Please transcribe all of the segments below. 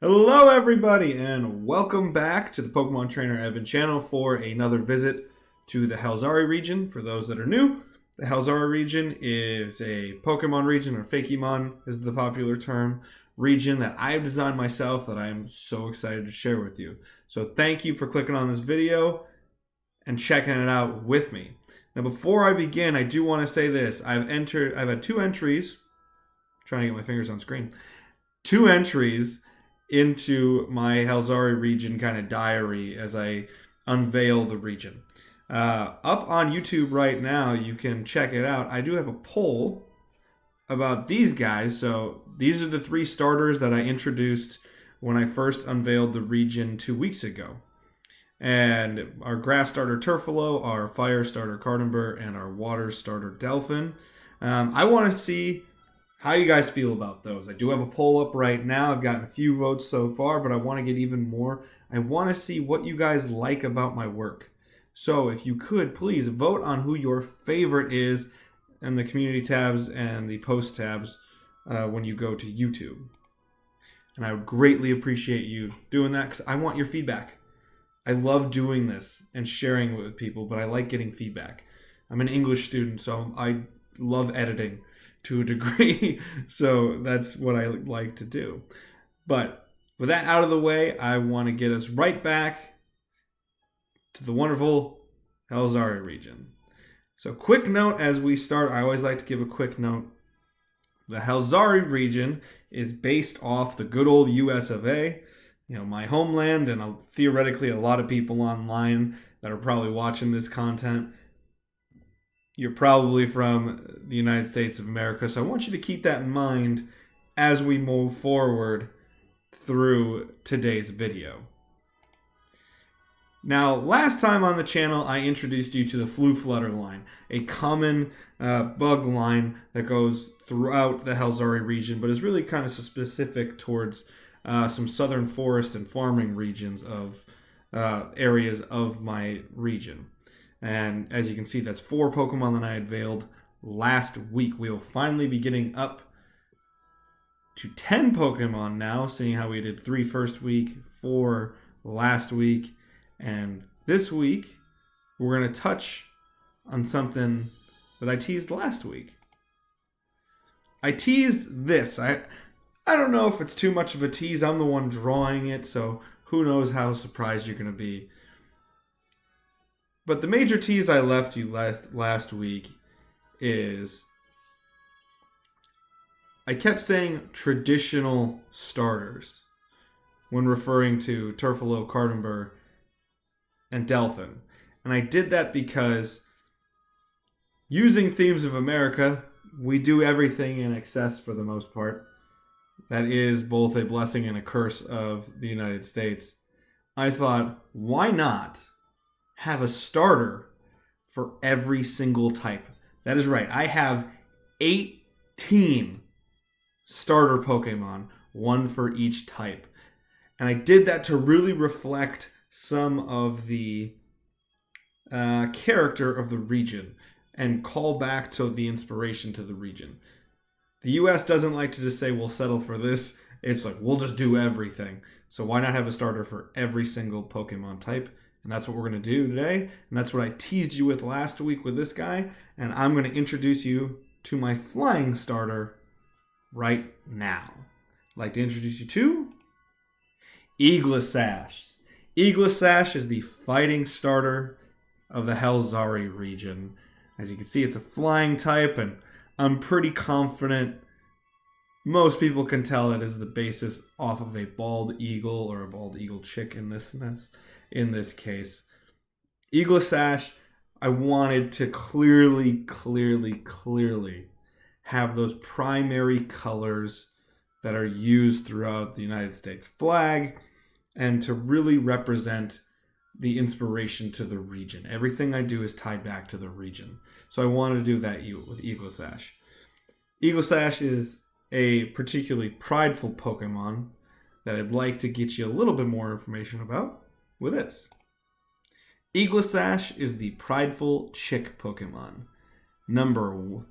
Hello everybody and welcome back to the Pokemon Trainer Evan channel for another visit to the Halzari region. For those that are new, the Halzari region is a Pokemon region, or Fakemon is the popular term, region that I've designed myself that I am so excited to share with you. So thank you for clicking on this video and checking it out with me. Now before I begin, I do want to say this. I've had two entries, trying to get my fingers on screen, two entries into my Halzari region kind of diary as I unveil the region. Up on YouTube right now, you can check it out. I do have a poll about these guys. So these are the three starters that I introduced when I first unveiled the region 2 weeks ago. And our grass starter Turfalo, our fire starter Cardamber, and our water starter Delphin. I want to see how you guys feel about those. I do have a poll up right now. I've gotten a few votes so far, but I want to get even more. I want to see what you guys like about my work. So if you could, please vote on who your favorite is in the community tabs and the post tabs when you go to YouTube. And I would greatly appreciate you doing that because I want your feedback. I love doing this and sharing it with people, but I like getting feedback. I'm an English student, so I love editing to a degree, so that's what I like to do. But with that out of the way, I want to get us right back to the wonderful Halzari region. So quick note as we start, I always like to give a quick note. The Halzari region is based off the good old US of A, my homeland, and theoretically a lot of people online that are probably watching this content. You're probably from the United States of America, so I want you to keep that in mind as we move forward through today's video. Now, last time on the channel, I introduced you to the Fluflutter line, a common bug line that goes throughout the Halzari region, but is really kind of specific towards some southern forest and farming regions of areas of my region. And as you can see, that's 4 Pokemon that I unveiled last week. We will finally be getting up to 10 Pokemon now, seeing how we did 3 first week, 4 last week, and this week we're going to touch on something that I teased last week. I teased this. I don't know if it's too much of a tease. I'm the one drawing it, so who knows how surprised you're going to be. But the major tease I left you last week is I kept saying traditional starters when referring to Turfalo, Cardamber, and Delphin. And I did that because using themes of America, we do everything in excess for the most part. That is both a blessing and a curse of the United States. I thought, why not have a starter for every single type? That is right. I have 18 starter Pokemon, one for each type. And I did that to really reflect some of the character of the region and call back to the inspiration to the region. The US doesn't like to just say, we'll settle for this. It's like, we'll just do everything. So why not have a starter for every single Pokemon type? And that's what we're going to do today. And that's what I teased you with last week with this guy. And I'm going to introduce you to my flying starter right now. I'd like to introduce you to Eaglesash. Eaglesash is the fighting starter of the Halzari region. As you can see, it's a flying type, and I'm pretty confident most people can tell it is the basis off of a bald eagle or a bald eagle chick in this case. Eaglesash, I wanted to clearly have those primary colors that are used throughout the United States flag and to really represent the inspiration to the region. Everything I do is tied back to the region. So I wanted to do that with Eaglesash. Eaglesash is a particularly prideful Pokemon that I'd like to get you a little bit more information about with this. Eaglesash is the prideful chick Pokemon. Number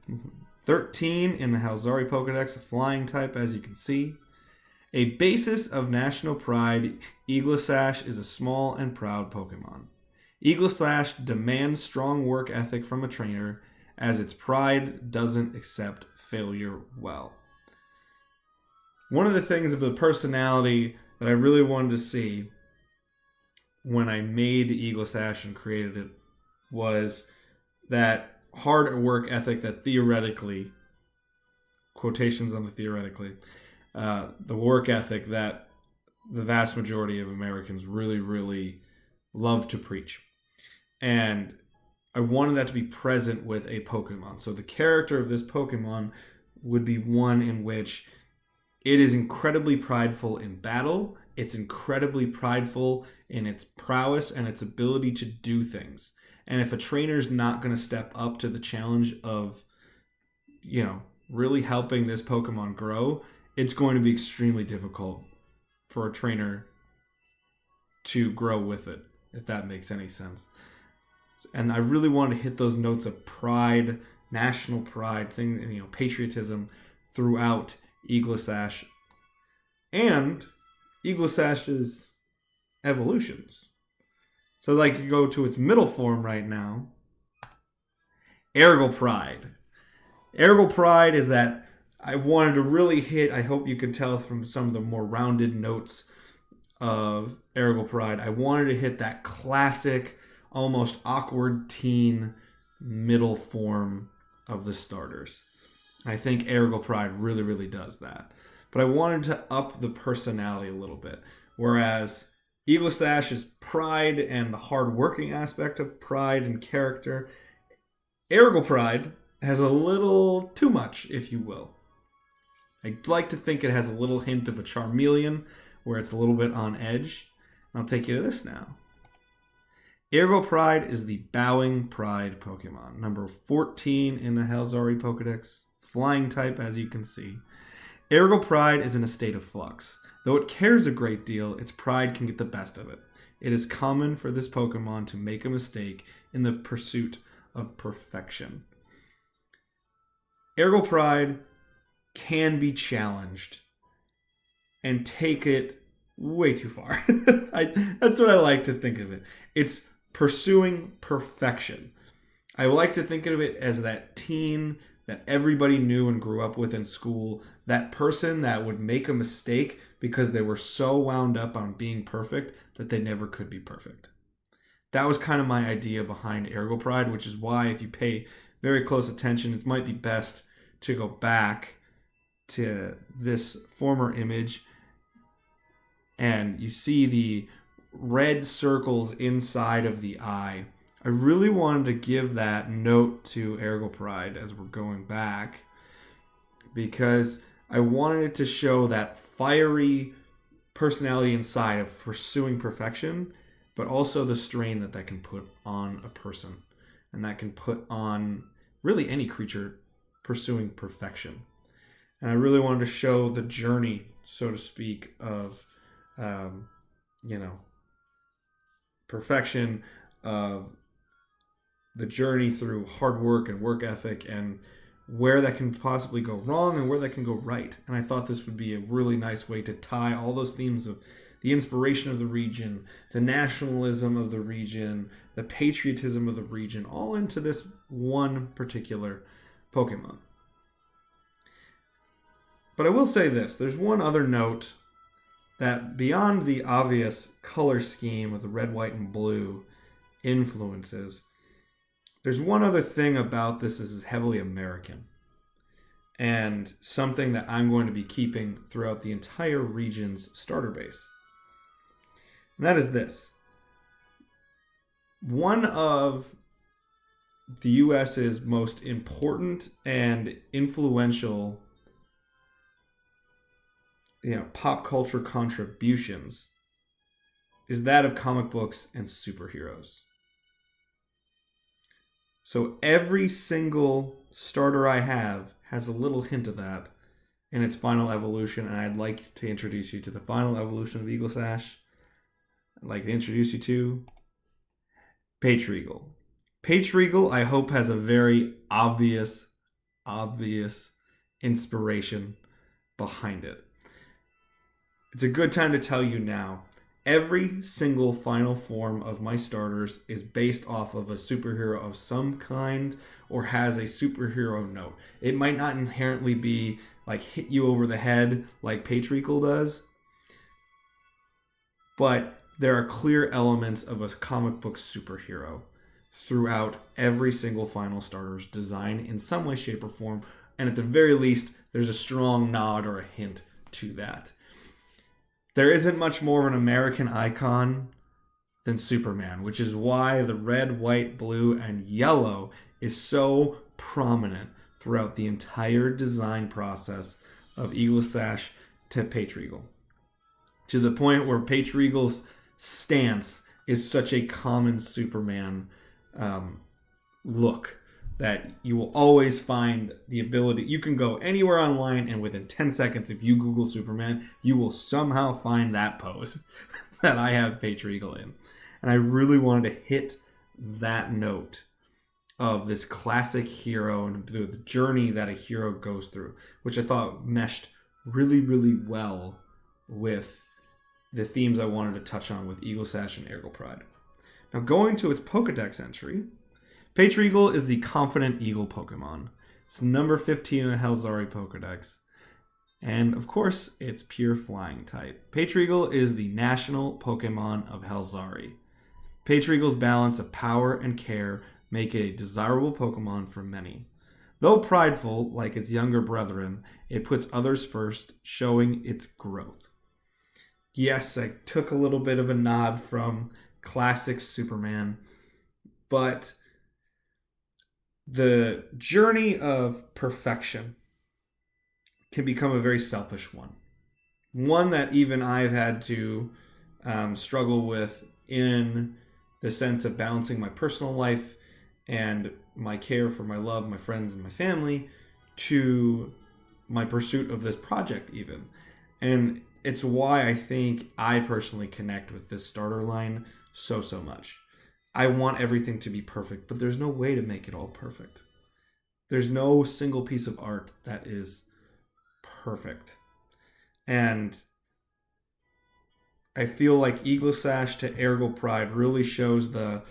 13 in the Halzari Pokedex, a flying type, as you can see. A basis of national pride, Eaglesash is a small and proud Pokemon. Eaglesash demands strong work ethic from a trainer, as its pride doesn't accept failure well. One of the things of the personality that I really wanted to see when I made Eaglesash and created it was that hard work ethic that theoretically, quotations on the theoretically, the work ethic that the vast majority of Americans really, really love to preach. And I wanted that to be present with a Pokemon. So the character of this Pokemon would be one in which it is incredibly prideful in battle. It's incredibly prideful in its prowess and its ability to do things. And if a trainer's not going to step up to the challenge of, really helping this Pokemon grow, it's going to be extremely difficult for a trainer to grow with it, if that makes any sense. And I really wanted to hit those notes of pride, national pride, patriotism throughout Eaglesash and Eaglesash's evolutions. So you go to its middle form right now, Ergal Pride. Ergal Pride is that I wanted to really hit, I hope you can tell from some of the more rounded notes of Ergal Pride, I wanted to hit that classic, almost awkward teen middle form of the starters. I think Ergal Pride really, really does that. But I wanted to up the personality a little bit. Whereas Eaglesash is pride and the hard-working aspect of pride and character. Ergal Pride has a little too much, if you will. I'd like to think it has a little hint of a Charmeleon, where it's a little bit on edge. I'll take you to this now. Ergal Pride is the Bowing Pride Pokemon, number 14 in the Halzari Pokedex. Flying type, as you can see. Ergal Pride is in a state of flux. Though it cares a great deal, its pride can get the best of it. It is common for this Pokemon to make a mistake in the pursuit of perfection. Ergal Pride can be challenged and take it way too far. That's what I like to think of it. It's pursuing perfection. I like to think of it as that teen that everybody knew and grew up with in school, that person that would make a mistake because they were so wound up on being perfect that they never could be perfect. That was kind of my idea behind Ergal Pride, which is why if you pay very close attention, it might be best to go back to this former image and you see the red circles inside of the eye. I really wanted to give that note to Ergal Pride as we're going back because I wanted it to show that fiery personality inside of pursuing perfection, but also the strain that can put on a person and that can put on really any creature pursuing perfection. And I really wanted to show the journey, so to speak, of, perfection, of the journey through hard work and work ethic and where that can possibly go wrong and where that can go right. And I thought this would be a really nice way to tie all those themes of the inspiration of the region, the nationalism of the region, the patriotism of the region, all into this one particular Pokemon. But I will say this, there's one other note that beyond the obvious color scheme of the red, white, and blue influences, there's one other thing about this is heavily American and something that I'm going to be keeping throughout the entire region's starter base. And that is this. One of the US's most important and influential pop culture contributions is that of comic books and superheroes. So every single starter I have has a little hint of that in its final evolution, and I'd like to introduce you to the final evolution of Eaglesash. I'd like to introduce you to Patrigal. Patrigal, I hope, has a very obvious inspiration behind it. It's a good time to tell you now. Every single final form of my starters is based off of a superhero of some kind or has a superhero note. It might not inherently be like hit you over the head like Patrickle does, but there are clear elements of a comic book superhero throughout every single final starter's design in some way, shape, or form. And at the very least, there's a strong nod or a hint to that. There isn't much more of an American icon than Superman, which is why the red, white, blue, and yellow is so prominent throughout the entire design process of Eagle Sash to Patrickle. To the point where Patrickle's stance is such a common Superman look that you will always find the ability. You can go anywhere online, and within 10 seconds, if you Google Superman, you will somehow find that pose that I have Patrickle in. And I really wanted to hit that note of this classic hero and the journey that a hero goes through, which I thought meshed really, really well with the themes I wanted to touch on with Eagle Sash and Ergo Pride. Now, going to its Pokedex entry, Patrickle is the Confident Eagle Pokemon. It's number 15 in the Halzari Pokedex. And, of course, it's pure flying type. Patrickle is the national Pokemon of Halzari. Patrickle's balance of power and care make it a desirable Pokemon for many. Though prideful, like its younger brethren, it puts others first, showing its growth. Yes, I took a little bit of a nod from classic Superman, but the journey of perfection can become a very selfish one. One that even I've had to struggle with in the sense of balancing my personal life and my care for my love, my friends, and my family to my pursuit of this project even. And it's why I think I personally connect with this starter line so much. I want everything to be perfect, but there's no way to make it all perfect. There's no single piece of art that is perfect. And I feel like Eagle Sash to Ergo Pride really shows the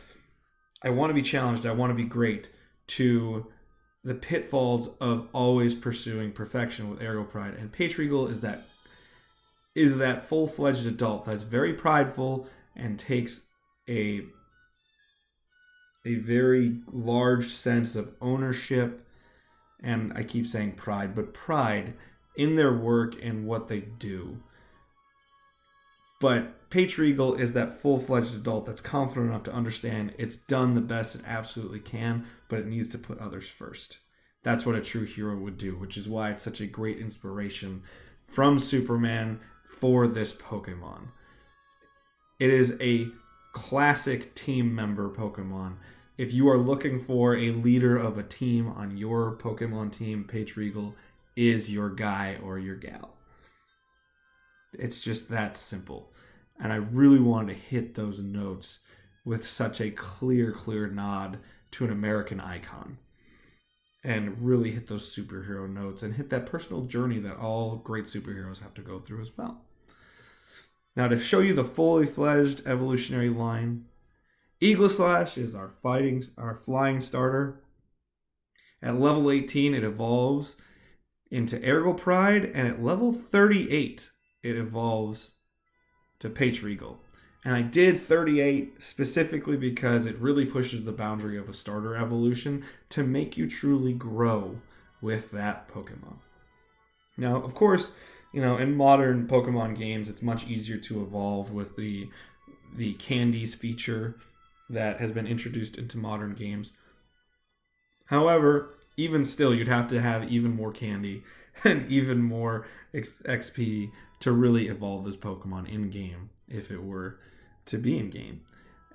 I want to be challenged, I want to be great, to the pitfalls of always pursuing perfection with Ergo Pride. And Patrickle is that full-fledged adult that's very prideful and takes a very large sense of ownership, and I keep saying pride, but pride in their work and what they do. But Patrickle is that full-fledged adult that's confident enough to understand it's done the best it absolutely can, but it needs to put others first. That's what a true hero would do, which is why it's such a great inspiration from Superman for this Pokemon. It is a classic team member Pokemon. If you are looking for a leader of a team on your Pokemon team, Patrickle is your guy or your gal. It's just that simple. And I really wanted to hit those notes with such a clear nod to an American icon. And really hit those superhero notes and hit that personal journey that all great superheroes have to go through as well. Now, to show you the fully fledged evolutionary line, Eagle Slash is our flying starter. At level 18, it evolves into Ergo Pride, and at level 38, it evolves to Patrickle. And I did 38 specifically because it really pushes the boundary of a starter evolution to make you truly grow with that Pokemon. Now, of course, in modern Pokemon games, it's much easier to evolve with the candies feature that has been introduced into modern games. However, even still, you'd have to have even more candy and even more XP to really evolve this Pokemon in-game if it were to be in-game.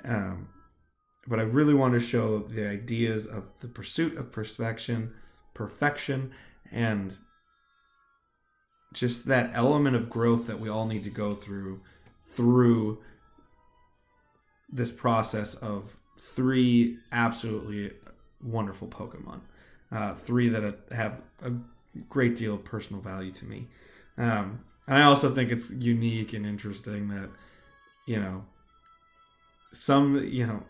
But I really want to show the ideas of the pursuit of perfection, and just that element of growth that we all need to go through this process of 3 absolutely wonderful Pokemon. 3 that have a great deal of personal value to me. I And I also think it's unique and interesting that, you know,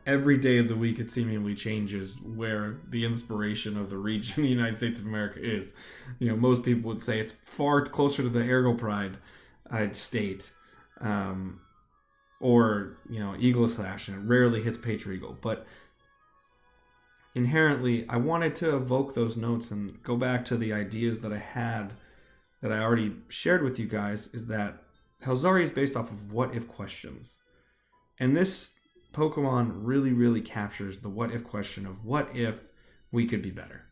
every day of the week it seemingly changes where the inspiration of the region, the United States of America, is. Most people would say it's far closer to the Ergo Pride state, or Eagle Slash, and it rarely hits Patriot Eagle. But inherently, I wanted to evoke those notes and go back to the ideas that I had, that I already shared with you guys, is that Halzari is based off of what if questions. And this Pokemon really, really captures the what if question of what if we could be better?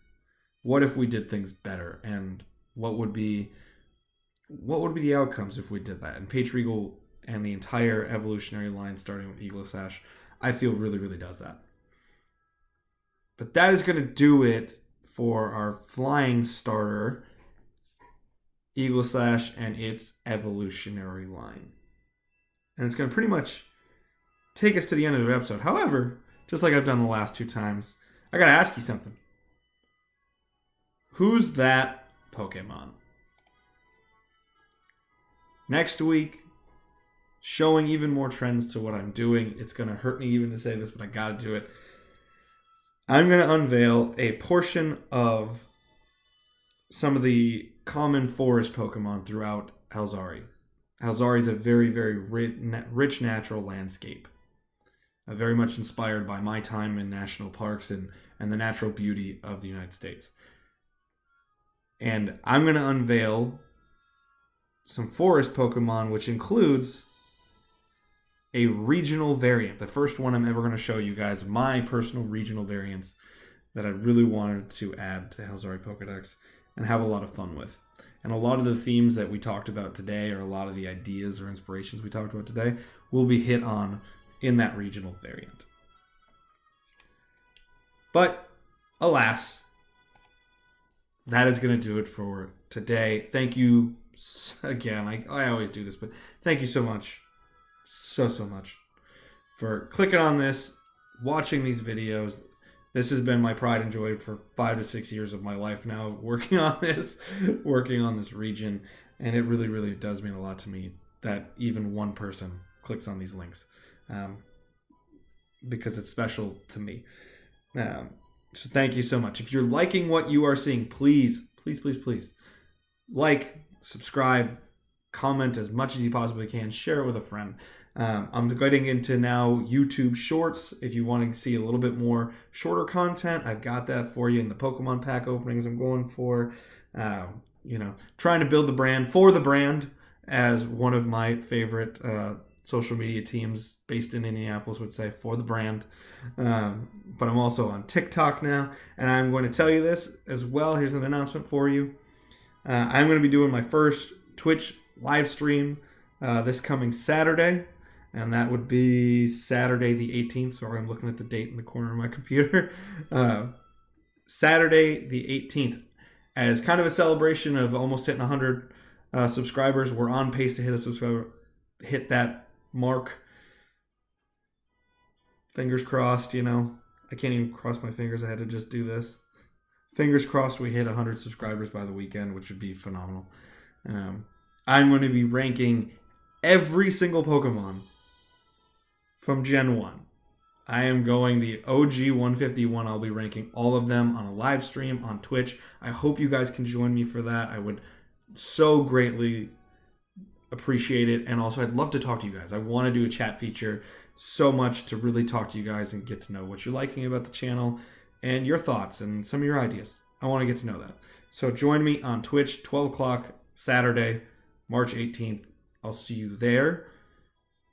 What if we did things better? And what would be the outcomes if we did that? And Patriot Eagle and the entire evolutionary line, starting with Eagle Sash, I feel really, really does that. But that is going to do it for our flying starter, Eagle Slash, and its evolutionary line. And it's going to pretty much take us to the end of the episode. However, just like I've done the last 2 times, I got to ask you something. Who's that Pokemon? Next week, showing even more trends to what I'm doing. It's going to hurt me even to say this, but I got to do it. I'm going to unveil a portion of some of the common forest Pokemon throughout Halzari. Halzari is a very, very rich natural landscape. Very much inspired by my time in national parks and the natural beauty of the United States. And I'm going to unveil some forest Pokemon, which includes a regional variant. The first one I'm ever going to show you guys, my personal regional variants that I really wanted to add to Halzari Pokedex and have a lot of fun with. And a lot of the themes that we talked about today, or a lot of the ideas or inspirations we talked about today, will be hit on in that regional variant. But alas, that is going to do it for today. Thank you again. I always do this, but thank you so much, so much for clicking on this, watching these videos. This has been my pride and joy for 5 to 6 years of my life now, working on this region, and it really, really does mean a lot to me that even one person clicks on these links. Because it's special to me. So thank you so much. If you're liking what you are seeing, please like, subscribe, comment as much as you possibly can, share it with a friend. I'm getting into now YouTube Shorts. If you want to see a little bit more shorter content, I've got that for you in the Pokemon pack openings I'm going for. Trying to build the brand for the brand, as one of my favorite social media teams based in Indianapolis would say, for the brand. But I'm also on TikTok now, and I'm going to tell you this as well. Here's an announcement for you. I'm going to be doing my first Twitch live stream this coming Saturday, and that would be Saturday the 18th. Sorry, I'm looking at the date in the corner of my computer. Saturday the 18th, as kind of a celebration of almost hitting 100 subscribers. We're on pace to hit that mark. Fingers crossed, I can't even cross my fingers. I had to just do this. Fingers crossed we hit 100 subscribers by the weekend, which would be phenomenal. I'm going to be ranking every single Pokemon from Gen 1. I am going the OG 151. I'll be ranking all of them on a live stream on Twitch. I hope you guys can join me for that. I would so greatly appreciate it. And also, I'd love to talk to you guys. I want to do a chat feature so much to really talk to you guys and get to know what you're liking about the channel and your thoughts and some of your ideas. I want to get to know that. So join me on Twitch, 12 o'clock Saturday, March 18th. I'll see you there.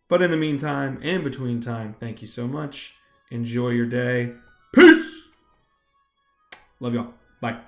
But in the meantime, in between time, thank you so much. Enjoy your day. Peace! Love y'all. Bye.